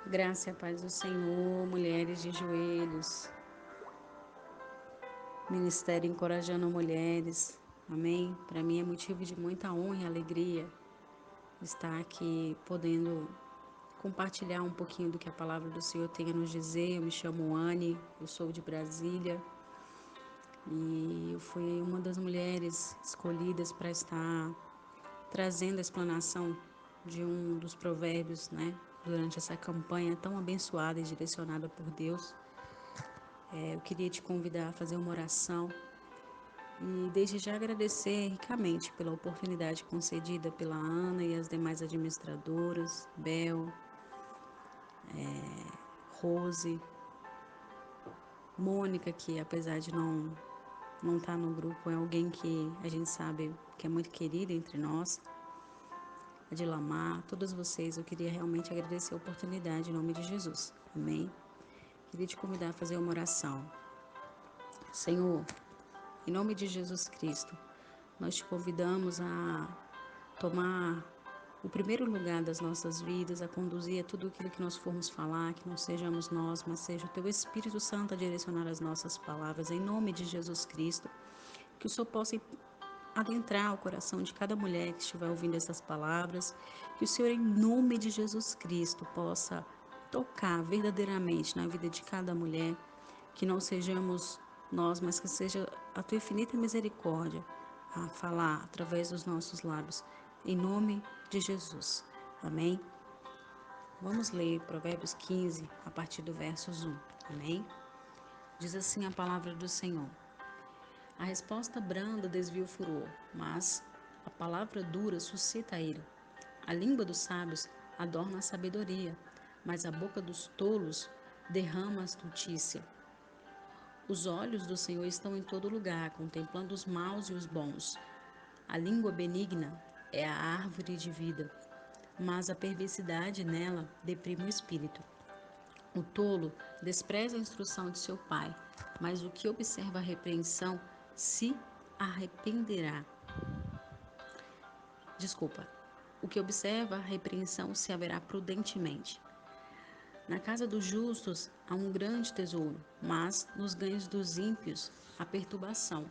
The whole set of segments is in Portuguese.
Graça e a paz do Senhor, mulheres de joelhos, ministério encorajando mulheres, amém? Para mim é motivo de muita honra e alegria estar aqui podendo compartilhar um pouquinho do que a palavra do Senhor tem a nos dizer. Eu me chamo Anne, eu sou de Brasília e eu fui uma das mulheres escolhidas para estar trazendo a explanação de um dos provérbios, né? Durante essa campanha tão abençoada e direcionada por Deus. Eu queria te convidar a fazer uma oração e desde já agradecer ricamente pela oportunidade concedida pela Ana e as demais administradoras, Bel, Rose, Mônica, que apesar de não estar no grupo, é alguém que a gente sabe que é muito querida entre nós, a Dilamar, todas vocês, eu queria realmente agradecer a oportunidade em nome de Jesus, amém? Queria te convidar a fazer uma oração. Senhor, em nome de Jesus Cristo, nós te convidamos a tomar o primeiro lugar das nossas vidas, a conduzir a tudo aquilo que nós formos falar, que não sejamos nós, mas seja o Teu Espírito Santo a direcionar as nossas palavras, em nome de Jesus Cristo. Que o Senhor possa adentrar o coração de cada mulher que estiver ouvindo essas palavras, que o Senhor, em nome de Jesus Cristo, possa tocar verdadeiramente na vida de cada mulher, que não sejamos nós, mas que seja a Tua infinita misericórdia a falar através dos nossos lábios, em nome de Jesus. Amém? Vamos ler Provérbios 15, a partir do versos 1. Amém? Diz assim a palavra do Senhor. A resposta branda desvia o furor, mas a palavra dura suscita a ira. A língua dos sábios adorna a sabedoria, mas a boca dos tolos derrama a astutícia. Os olhos do Senhor estão em todo lugar, contemplando os maus e os bons. A língua benigna é a árvore de vida, mas a perversidade nela deprime o espírito. O tolo despreza a instrução de seu pai, mas o que observa a repreensão se arrependerá. Desculpa. O que observa a repreensão se haverá prudentemente. Na casa dos justos há um grande tesouro, mas nos ganhos dos ímpios há perturbação.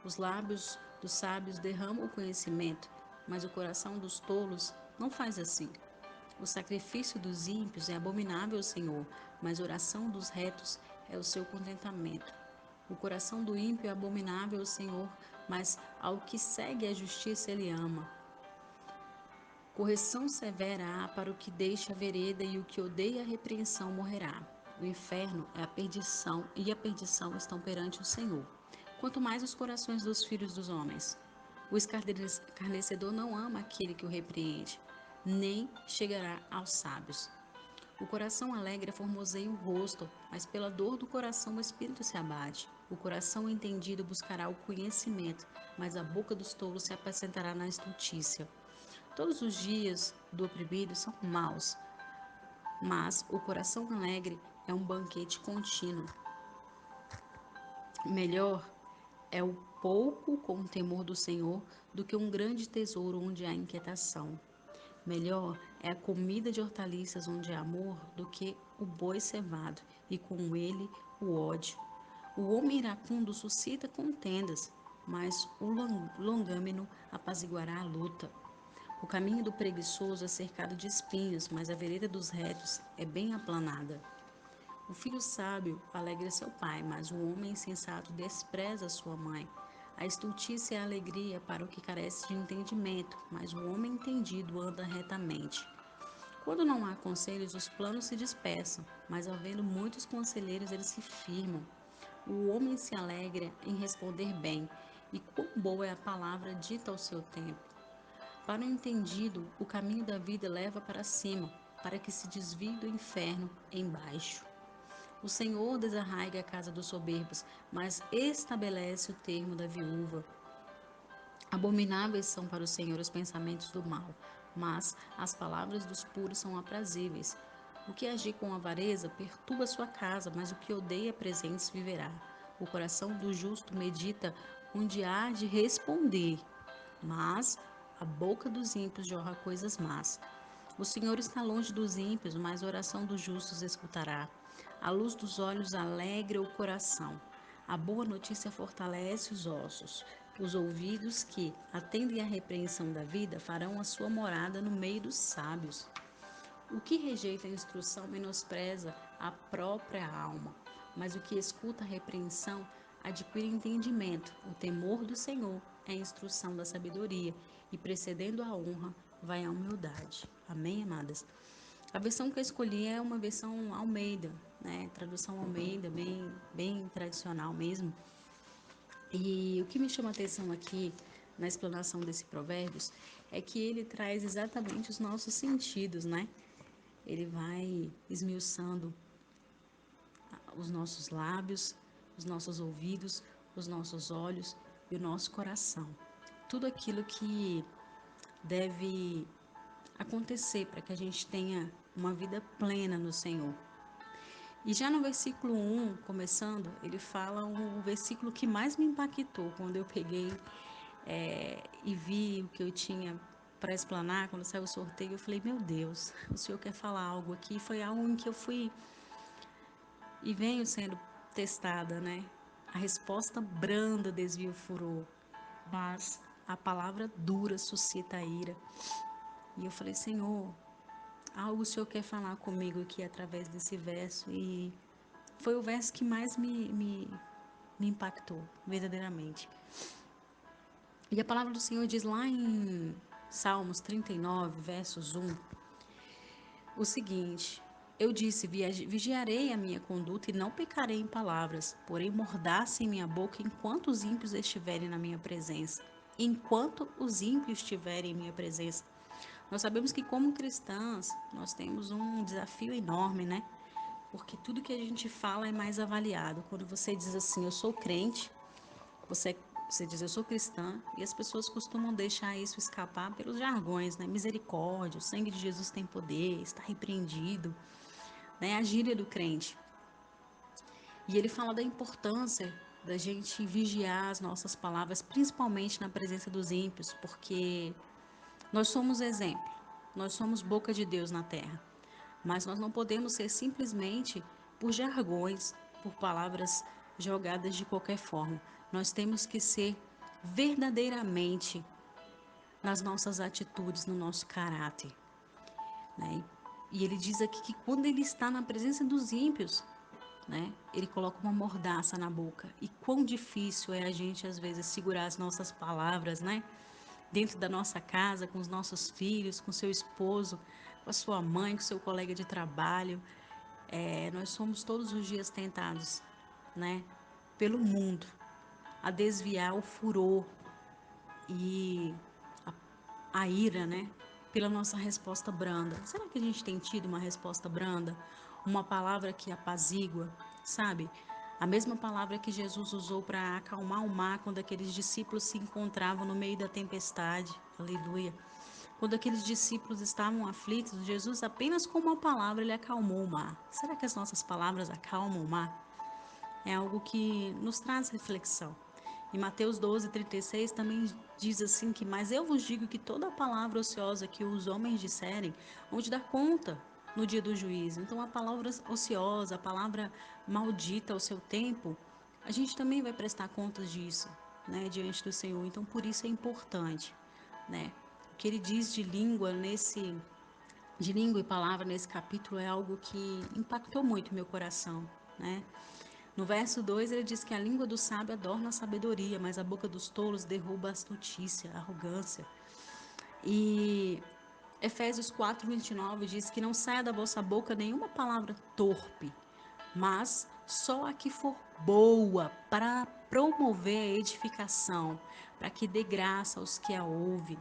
Os lábios dos sábios derramam o conhecimento, mas o coração dos tolos não faz assim. O sacrifício dos ímpios é abominável ao Senhor, mas a oração dos retos é o seu contentamento. O coração do ímpio é abominável ao Senhor, mas ao que segue a justiça ele ama. Correção severa há para o que deixa a vereda, e o que odeia a repreensão morrerá. O inferno é a perdição, e a perdição estão perante o Senhor. Quanto mais os corações dos filhos dos homens. O escarnecedor não ama aquele que o repreende, nem chegará aos sábios. O coração alegre formoseia o rosto, mas pela dor do coração o espírito se abate. O coração entendido buscará o conhecimento, mas a boca dos tolos se apacentará na estultícia. Todos os dias do oprimido são maus, mas o coração alegre é um banquete contínuo. Melhor é o pouco com o temor do Senhor do que um grande tesouro onde há inquietação. Melhor é a comida de hortaliças onde há amor do que o boi cevado e com ele o ódio. O homem iracundo suscita contendas, mas o longâmino apaziguará a luta. O caminho do preguiçoso é cercado de espinhos, mas a vereda dos retos é bem aplanada. O filho sábio alegra seu pai, mas o homem insensato despreza sua mãe. A estultícia é a alegria para o que carece de entendimento, mas o homem entendido anda retamente. Quando não há conselhos, os planos se dispersam, mas havendo muitos conselheiros, eles se firmam. O homem se alegra em responder bem, e quão boa é a palavra dita ao seu tempo. Para o entendido, o caminho da vida leva para cima, para que se desvie do inferno embaixo. O Senhor desarraiga a casa dos soberbos, mas estabelece o termo da viúva. Abomináveis são para o Senhor os pensamentos do mal, mas as palavras dos puros são aprazíveis. O que agir com avareza perturba sua casa, mas o que odeia presentes viverá. O coração do justo medita onde há de responder, mas a boca dos ímpios jorra coisas más. O Senhor está longe dos ímpios, mas a oração dos justos escutará. A luz dos olhos alegra o coração. A boa notícia fortalece os ossos. Os ouvidos que atendem à repreensão da vida farão a sua morada no meio dos sábios. O que rejeita a instrução menospreza a própria alma, mas o que escuta a repreensão adquire entendimento. O temor do Senhor é a instrução da sabedoria, e precedendo a honra vai a humildade. Amém, amadas? A versão que eu escolhi é uma versão Almeida, né? Tradução Almeida, bem tradicional mesmo. E o que me chama a atenção aqui na explanação desse provérbios é que ele traz exatamente os nossos sentidos, né? Ele vai esmiuçando os nossos lábios, os nossos ouvidos, os nossos olhos e o nosso coração. Tudo aquilo que deve acontecer para que a gente tenha uma vida plena no Senhor. E já no versículo 1, começando, ele fala um versículo que mais me impactou quando eu peguei e vi o que eu tinha para explanar, quando saiu o sorteio, eu falei, meu Deus, o Senhor quer falar algo aqui. Foi algo em que eu fui e venho sendo testada, né? A resposta branda desvia o furor, mas a palavra dura suscita a ira. E eu falei, Senhor, algo o Senhor quer falar comigo aqui através desse verso. E foi o verso que mais me impactou, verdadeiramente. E a palavra do Senhor diz lá em Salmos 39, versos 1, o seguinte: eu disse, vigiarei a minha conduta e não pecarei em palavras, porém mordaça em minha boca enquanto os ímpios estiverem na minha presença. Enquanto os ímpios estiverem em minha presença. Nós sabemos que como cristãs, nós temos um desafio enorme, né? Porque tudo que a gente fala é mais avaliado. Quando você diz assim, eu sou crente, você diz, eu sou cristã, e as pessoas costumam deixar isso escapar pelos jargões, né? Misericórdia, o sangue de Jesus tem poder, está repreendido, né? A gíria do crente. E ele fala da importância da gente vigiar as nossas palavras, principalmente na presença dos ímpios, porque nós somos exemplo, nós somos boca de Deus na terra, mas nós não podemos ser simplesmente por jargões, por palavras jogadas de qualquer forma. Nós temos que ser verdadeiramente nas nossas atitudes, no nosso caráter, né? E ele diz aqui que quando ele está na presença dos ímpios, né, ele coloca uma mordaça na boca. E quão difícil é a gente às vezes segurar as nossas palavras, né? Dentro da nossa casa, com os nossos filhos, com seu esposo, com a sua mãe, com seu colega de trabalho. Nós somos todos os dias tentados, né, pelo mundo, a desviar o furor e a ira, né, pela nossa resposta branda. Será que a gente tem tido uma resposta branda? Uma palavra que apazigua, sabe? A mesma palavra que Jesus usou para acalmar o mar quando aqueles discípulos se encontravam no meio da tempestade. Aleluia. Quando aqueles discípulos estavam aflitos, Jesus apenas com uma palavra ele acalmou o mar. Será que as nossas palavras acalmam o mar? É algo que nos traz reflexão. Em Mateus 12:36 também diz assim que, mas eu vos digo que toda palavra ociosa que os homens disserem, vão te dar conta no dia do juízo. Então a palavra ociosa, a palavra maldita ao seu tempo, a gente também vai prestar contas disso, né, diante do Senhor. Então por isso é importante, né? O que ele diz de língua e palavra nesse capítulo é algo que impactou muito meu coração, né? No verso 2 ele diz que a língua do sábio adorna a sabedoria, mas a boca dos tolos derruba a astutícia, a arrogância. E Efésios 4:29 diz que não saia da vossa boca nenhuma palavra torpe, mas só a que for boa para promover a edificação, para que dê graça aos que a ouvem.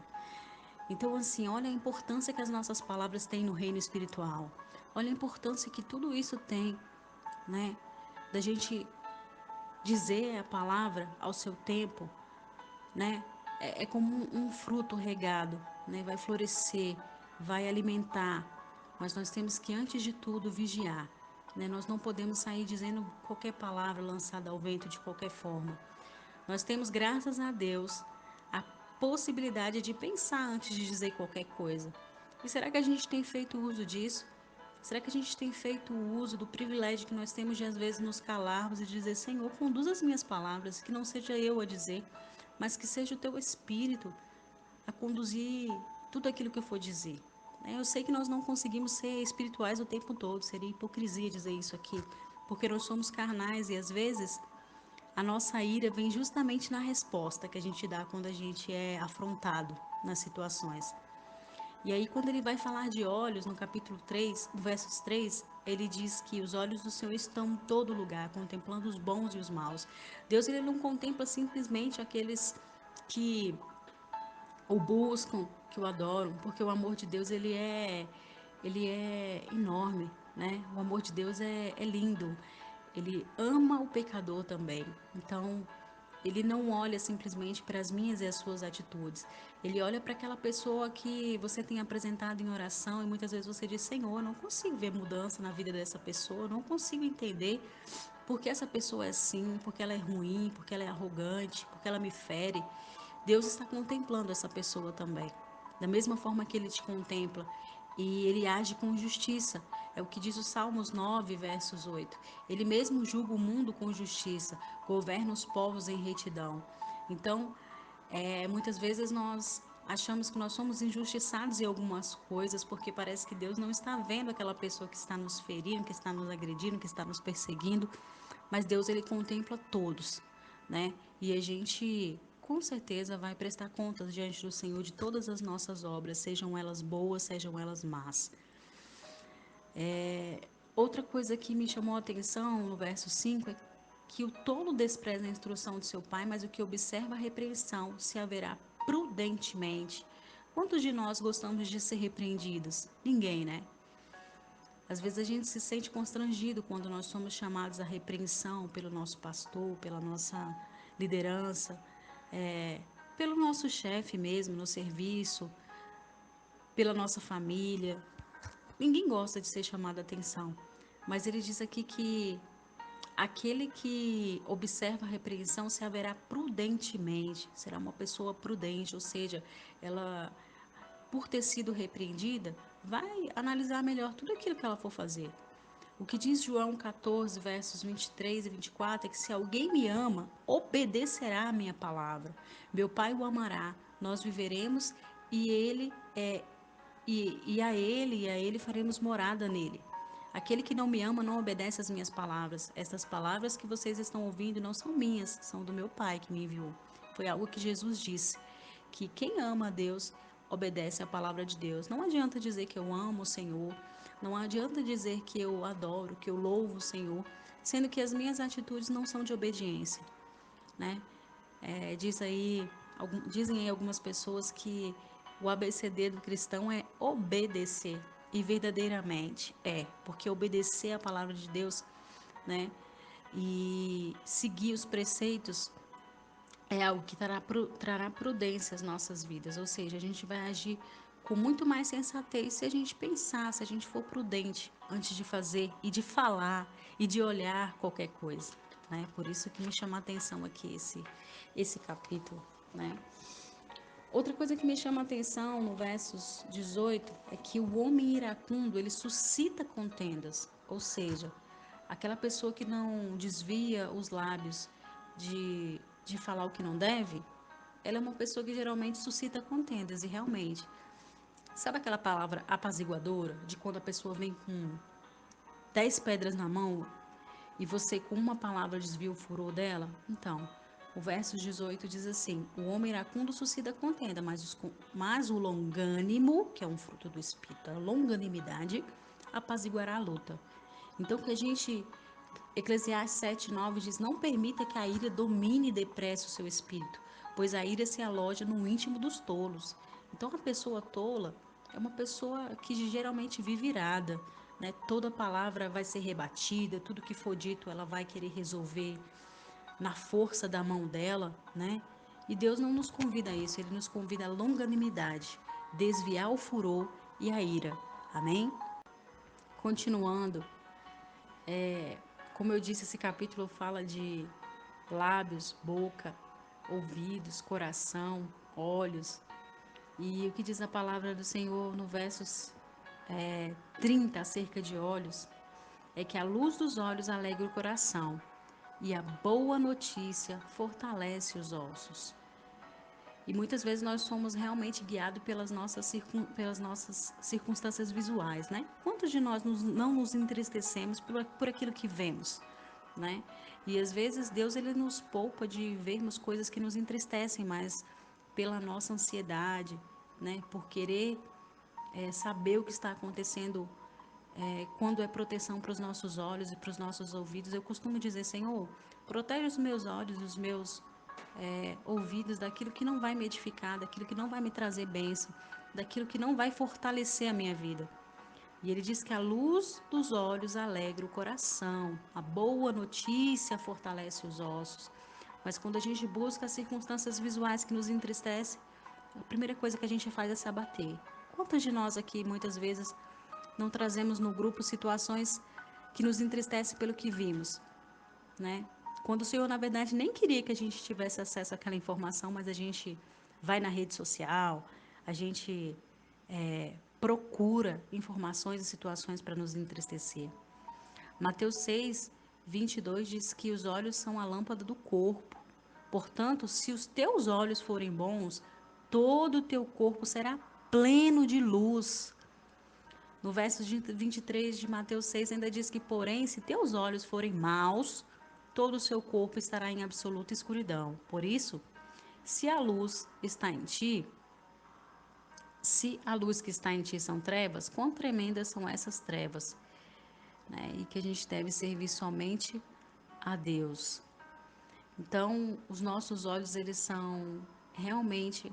Então, assim, olha a importância que as nossas palavras têm no reino espiritual. Olha a importância que tudo isso tem, né? Da gente dizer a palavra ao seu tempo, né? É como um fruto regado, né? Vai florescer, vai alimentar. Mas nós temos que, antes de tudo, vigiar, né? Nós não podemos sair dizendo qualquer palavra lançada ao vento de qualquer forma. Nós temos, graças a Deus, a possibilidade de pensar antes de dizer qualquer coisa. E será que a gente tem feito uso disso? Será que a gente tem feito uso do privilégio que nós temos de às vezes nos calarmos e dizer: Senhor, conduz as minhas palavras, que não seja eu a dizer, mas que seja o teu Espírito a conduzir tudo aquilo que eu for dizer. Eu sei que nós não conseguimos ser espirituais o tempo todo, seria hipocrisia dizer isso aqui, porque nós somos carnais e às vezes a nossa ira vem justamente na resposta que a gente dá quando a gente é afrontado nas situações. E aí, quando ele vai falar de olhos, no capítulo 3, no versos 3, ele diz que os olhos do Senhor estão em todo lugar, contemplando os bons e os maus. Deus, ele não contempla simplesmente aqueles que o buscam, que o adoram, porque o amor de Deus, ele é enorme, né? O amor de Deus é lindo. Ele ama o pecador também. Então, ele não olha simplesmente para as minhas e as suas atitudes. Ele olha para aquela pessoa que você tem apresentado em oração e muitas vezes você diz: Senhor, eu não consigo ver mudança na vida dessa pessoa, eu não consigo entender porque essa pessoa é assim, porque ela é ruim, porque ela é arrogante, porque ela me fere. Deus está contemplando essa pessoa também. Da mesma forma que ele te contempla e ele age com justiça. É o que diz o Salmos 9, versos 8. Ele mesmo julga o mundo com justiça, governa os povos em retidão. Então, muitas vezes nós achamos que nós somos injustiçados em algumas coisas porque parece que Deus não está vendo aquela pessoa que está nos ferindo, que está nos agredindo, que está nos perseguindo, mas Deus, ele contempla todos, né? E a gente com certeza vai prestar contas diante do Senhor de todas as nossas obras, sejam elas boas, sejam elas más. Outra coisa que me chamou a atenção no verso 5 é que o tolo despreza a instrução de seu pai, mas o que observa a repreensão se haverá prudentemente. Quantos de nós gostamos de ser repreendidos? Ninguém, né? Às vezes a gente se sente constrangido quando nós somos chamados à repreensão pelo nosso pastor, pela nossa liderança, é, pelo nosso chefe mesmo no serviço, pela nossa família. Ninguém gosta de ser chamado a atenção, mas ele diz aqui que aquele que observa a repreensão se haverá prudentemente, será uma pessoa prudente, ou seja, ela, por ter sido repreendida, vai analisar melhor tudo aquilo que ela for fazer. O que diz João 14, versos 23 e 24 é que se alguém me ama, obedecerá a minha palavra. Meu Pai o amará, nós viveremos e ele e a ele faremos morada nele. Aquele que não me ama não obedece às minhas palavras. Estas palavras que vocês estão ouvindo não são minhas, são do meu Pai que me enviou. Foi algo que Jesus disse, que quem ama a Deus obedece à palavra de Deus. Não adianta dizer que eu amo o Senhor, não adianta dizer que eu adoro, que eu louvo o Senhor, sendo que as minhas atitudes não são de obediência, né? Dizem aí algumas pessoas que o ABCD do cristão é obedecer. E verdadeiramente porque obedecer a palavra de Deus, né? E seguir os preceitos é algo que trará prudência às nossas vidas. Ou seja, a gente vai agir com muito mais sensatez se a gente pensar, se a gente for prudente antes de fazer e de falar e de olhar qualquer coisa, né? Por isso que me chama a atenção aqui esse capítulo, né? Outra coisa que me chama a atenção no versos 18 é que o homem iracundo, ele suscita contendas, ou seja, aquela pessoa que não desvia os lábios de falar o que não deve, ela é uma pessoa que geralmente suscita contendas, e realmente, sabe aquela palavra apaziguadora, de quando a pessoa vem com 10 pedras na mão e você com uma palavra desvia o furor dela? Então, o verso 18 diz assim: o homem iracundo suscita contenda, mas o longânimo, que é um fruto do Espírito, a longanimidade, apaziguará a luta. Então, que a gente, Eclesiastes 7:9 diz: não permita que a ira domine e depresse o seu espírito, pois a ira se aloja no íntimo dos tolos. Então, a pessoa tola é uma pessoa que geralmente vive irada, né? Toda palavra vai ser rebatida, tudo que for dito ela vai querer resolver na força da mão dela, né? E Deus não nos convida a isso, Ele nos convida à longanimidade, desviar o furor e a ira. Amém? Continuando, como eu disse, esse capítulo fala de lábios, boca, ouvidos, coração, olhos. E o que diz a palavra do Senhor no versos 30 acerca de olhos é que a luz dos olhos alegra o coração e a boa notícia fortalece os ossos. E muitas vezes nós somos realmente guiados pelas nossas circunstâncias visuais, né? Quantos de nós não nos entristecemos por aquilo que vemos, né? E às vezes Deus ele nos poupa de vermos coisas que nos entristecem, mas pela nossa ansiedade, né? Por querer saber o que está acontecendo quando é proteção para os nossos olhos e para os nossos ouvidos. Eu costumo dizer, Senhor, protege os meus olhos, os meus ouvidos daquilo que não vai me edificar, daquilo que não vai me trazer bênção, daquilo que não vai fortalecer a minha vida. E ele diz que a luz dos olhos alegra o coração, a boa notícia fortalece os ossos. Mas quando a gente busca as circunstâncias visuais que nos entristecem, a primeira coisa que a gente faz é se abater. Quantos de nós aqui, muitas vezes, não trazemos no grupo situações que nos entristecem pelo que vimos, né? Quando o Senhor, na verdade, nem queria que a gente tivesse acesso àquela informação, mas a gente vai na rede social, a gente procura informações e situações para nos entristecer. Mateus 6, 22 diz que os olhos são a lâmpada do corpo. Portanto, se os teus olhos forem bons, todo o teu corpo será pleno de luz. No verso 23 de Mateus 6 ainda diz que, porém, se teus olhos forem maus, todo o seu corpo estará em absoluta escuridão. Por isso, se a luz está em ti, se a luz que está em ti são trevas, quão tremendas são essas trevas, né? E que a gente deve servir somente a Deus. Então, os nossos olhos, eles são realmente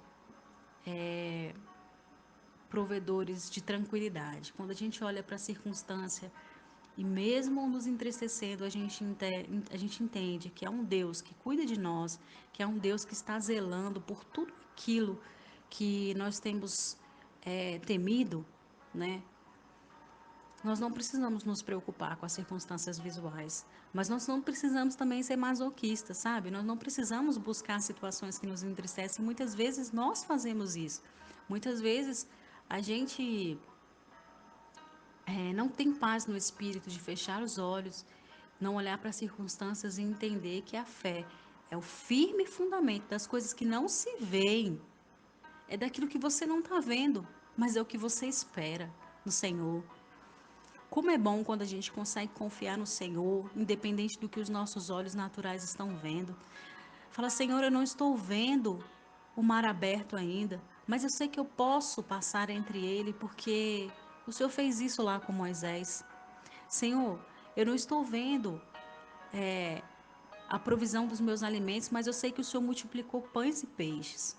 provedores de tranquilidade. Quando a gente olha para a circunstância e mesmo nos entristecendo, a gente entende que é um Deus que cuida de nós, que é um Deus que está zelando por tudo aquilo que nós temos temido, né? Nós não precisamos nos preocupar com as circunstâncias visuais, mas nós não precisamos também ser masoquistas, sabe? Nós não precisamos buscar situações que nos entristecem. Muitas vezes nós fazemos isso. Muitas vezes a gente não tem paz no espírito de fechar os olhos, não olhar para as circunstâncias e entender que a fé é o firme fundamento das coisas que não se veem, é daquilo que você não está vendo, mas é o que você espera no Senhor. Como é bom quando a gente consegue confiar no Senhor, independente do que os nossos olhos naturais estão vendo. Fala, Senhor, eu não estou vendo o mar aberto ainda, mas eu sei que eu posso passar entre ele porque o Senhor fez isso lá com Moisés. Senhor, eu não estou vendo a provisão dos meus alimentos, mas eu sei que o Senhor multiplicou pães e peixes.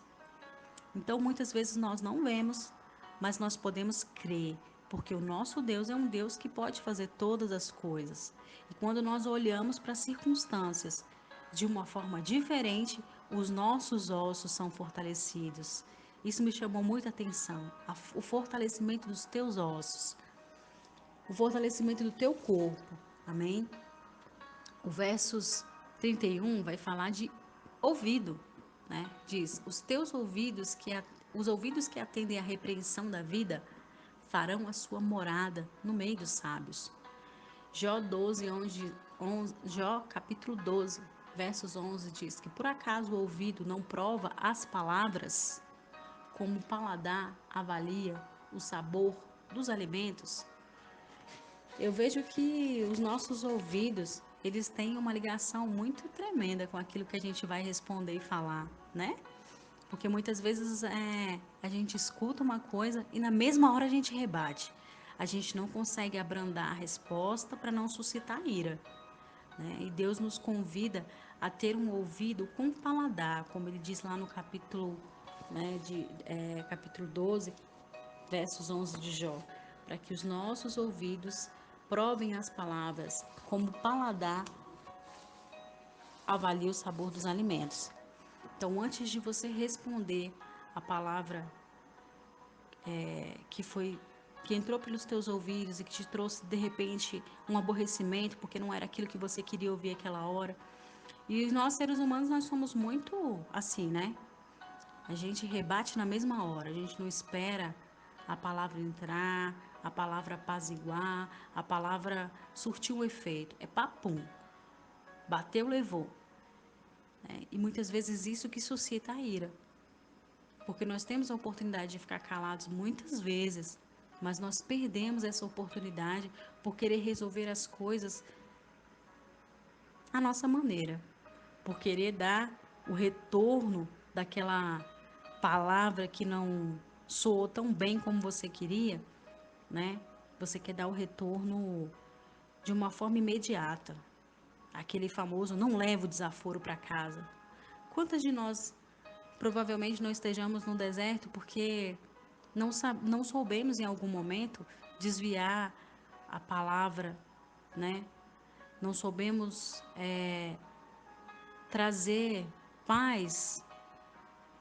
Então, muitas vezes nós não vemos, mas nós podemos crer, porque o nosso Deus é um Deus que pode fazer todas as coisas. E quando nós olhamos para as circunstâncias de uma forma diferente, os nossos ossos são fortalecidos. Isso me chamou muita atenção, o fortalecimento dos teus ossos, o fortalecimento do teu corpo. Amém? O versos 31 vai falar de ouvido, né? Diz: os teus ouvidos os ouvidos que atendem à repreensão da vida farão a sua morada no meio dos sábios. Jó 12, 11, Jó capítulo 12, versos 11 diz que por acaso o ouvido não prova as palavras, como o paladar avalia o sabor dos alimentos? Eu vejo que os nossos ouvidos, eles têm uma ligação muito tremenda com aquilo que a gente vai responder e falar, né? Porque muitas vezes a gente escuta uma coisa e na mesma hora a gente rebate. A gente não consegue abrandar a resposta para não suscitar ira, né? E Deus nos convida a ter um ouvido com paladar, como ele diz lá no capítulo, né, capítulo 12, versos 11 de Jó, para que os nossos ouvidos provem as palavras, como o paladar avalia o sabor dos alimentos. Então, antes de você responder a palavra que entrou pelos teus ouvidos e que te trouxe de repente um aborrecimento, porque não era aquilo que você queria ouvir aquela hora. E nós seres humanos nós somos muito assim, né? A gente rebate na mesma hora, a gente não espera a palavra entrar, a palavra apaziguar, a palavra surtir o efeito. É papum, bateu, levou. E muitas vezes isso que suscita a ira. Porque nós temos a oportunidade de ficar calados muitas vezes, mas nós perdemos essa oportunidade por querer resolver as coisas à nossa maneira, por querer dar o retorno daquela palavra que não soou tão bem como você queria, né? Você quer dar o retorno de uma forma imediata. Aquele famoso não leva o desaforo para casa. Quantas de nós provavelmente não estejamos no deserto porque não soubemos em algum momento desviar a palavra, né? Não soubemos trazer paz,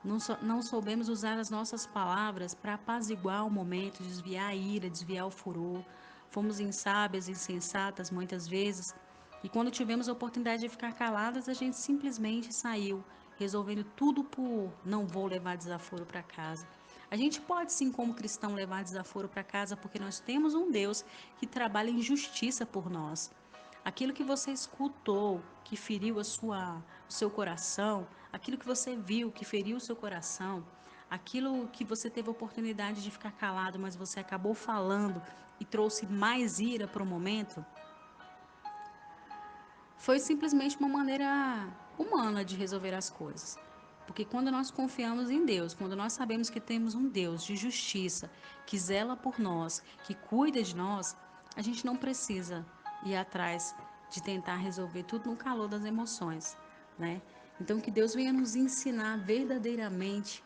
não soubemos usar as nossas palavras para apaziguar o momento, desviar a ira, desviar o furor. Fomos insábias, insensatas muitas vezes, e quando tivemos a oportunidade de ficar caladas, a gente simplesmente saiu, resolvendo tudo por não vou levar desaforo para casa. A gente pode sim, como cristão, levar desaforo para casa, porque nós temos um Deus que trabalha em justiça por nós. Aquilo que você escutou, que feriu o seu coração, aquilo que você viu, que feriu o seu coração, aquilo que você teve a oportunidade de ficar calado, mas você acabou falando e trouxe mais ira para o momento, foi simplesmente uma maneira humana de resolver as coisas. Porque quando nós confiamos em Deus, quando nós sabemos que temos um Deus de justiça, que zela por nós, que cuida de nós, a gente não precisa ir atrás de tentar resolver tudo no calor das emoções, né? Então que Deus venha nos ensinar verdadeiramente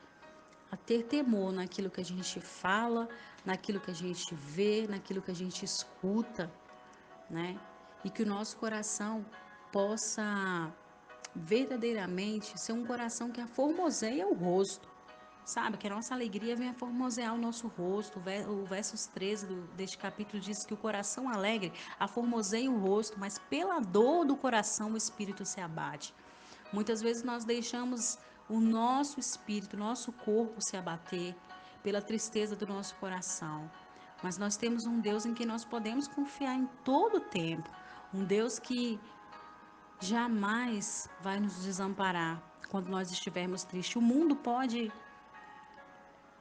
a ter temor naquilo que a gente fala, naquilo que a gente vê, naquilo que a gente escuta, né? E que o nosso coração possa verdadeiramente ser um coração que aformoseia o rosto, sabe? Que a nossa alegria venha formosear o nosso rosto. O versos 13 deste capítulo diz que o coração alegre aformoseia o rosto, mas pela dor do coração o espírito se abate. Muitas vezes nós deixamos o nosso espírito, o nosso corpo se abater pela tristeza do nosso coração. Mas nós temos um Deus em que nós podemos confiar em todo o tempo. Um Deus que jamais vai nos desamparar quando nós estivermos tristes. O mundo pode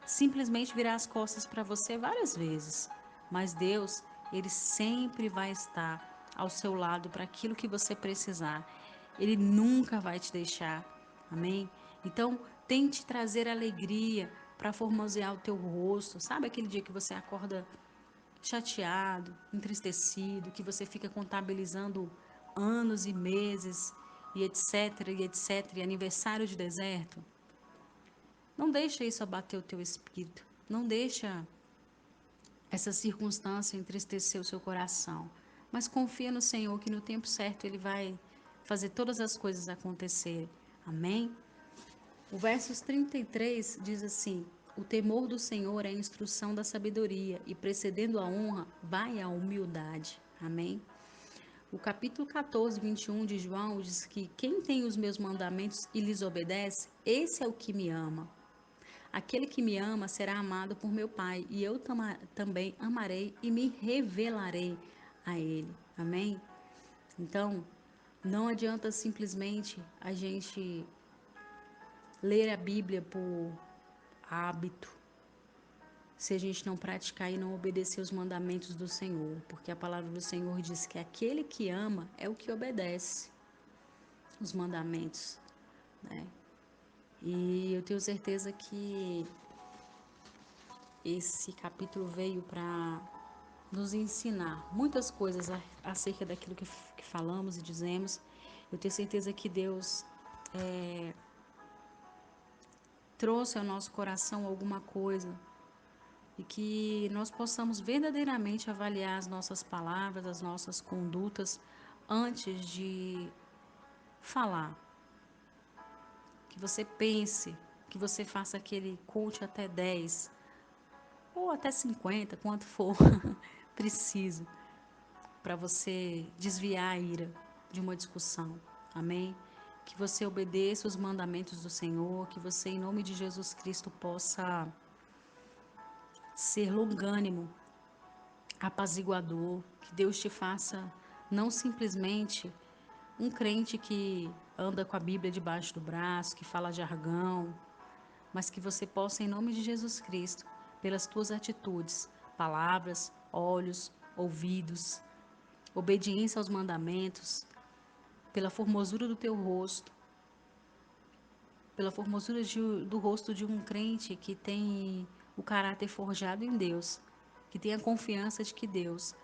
simplesmente virar as costas para você várias vezes, mas Deus, ele sempre vai estar ao seu lado para aquilo que você precisar. Ele nunca vai te deixar. Amém? Então, tente trazer alegria para formosear o teu rosto. Sabe aquele dia que você acorda chateado, entristecido, que você fica contabilizando anos e meses e etc, e etc, e aniversário de deserto? Não deixa isso abater o teu espírito. Não deixa essa circunstância entristecer o seu coração. Mas confia no Senhor que no tempo certo Ele vai fazer todas as coisas acontecerem. Amém? O versos 33 diz assim: o temor do Senhor é a instrução da sabedoria, e precedendo a honra, vai a humildade. Amém? O capítulo 14, 21 de João diz que quem tem os meus mandamentos e lhes obedece, esse é o que me ama. Aquele que me ama será amado por meu Pai, e eu também amarei e me revelarei a ele. Amém? Então, não adianta simplesmente a gente ler a Bíblia por hábito, se a gente não praticar e não obedecer os mandamentos do Senhor, porque a palavra do Senhor diz que aquele que ama é o que obedece os mandamentos, né? E eu tenho certeza que esse capítulo veio para nos ensinar muitas coisas acerca daquilo que falamos e dizemos. Eu tenho certeza que Deus trouxe ao nosso coração alguma coisa e que nós possamos verdadeiramente avaliar as nossas palavras, as nossas condutas antes de falar. Que você pense, que você faça aquele conte até 10 ou até 50, quanto for preciso, para você desviar a ira de uma discussão. Amém? que você obedeça os mandamentos do Senhor, que você, em nome de Jesus Cristo, possa ser longânimo, apaziguador, que Deus te faça não simplesmente um crente que anda com a Bíblia debaixo do braço, que fala jargão, mas que você possa, em nome de Jesus Cristo, pelas tuas atitudes, palavras, olhos, ouvidos, obediência aos mandamentos, pela formosura do teu rosto, pela formosura do rosto de um crente que tem o caráter forjado em Deus, que tem a confiança de que Deus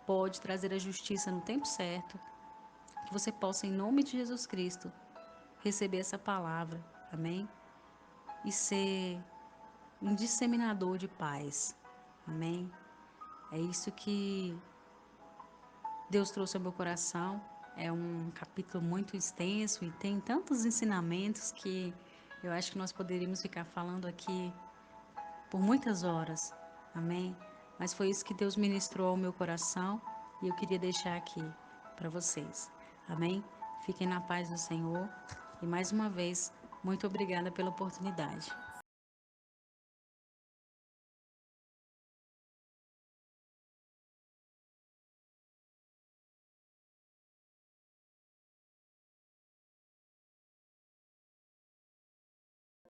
pode trazer a justiça no tempo certo, que você possa, em nome de Jesus Cristo, receber essa palavra, amém? E ser um disseminador de paz, amém? É isso que Deus trouxe ao meu coração. É um capítulo muito extenso e tem tantos ensinamentos que eu acho que nós poderíamos ficar falando aqui por muitas horas, amém? Mas foi isso que Deus ministrou ao meu coração e eu queria deixar aqui para vocês, amém? Fiquem na paz do Senhor e mais uma vez, muito obrigada pela oportunidade.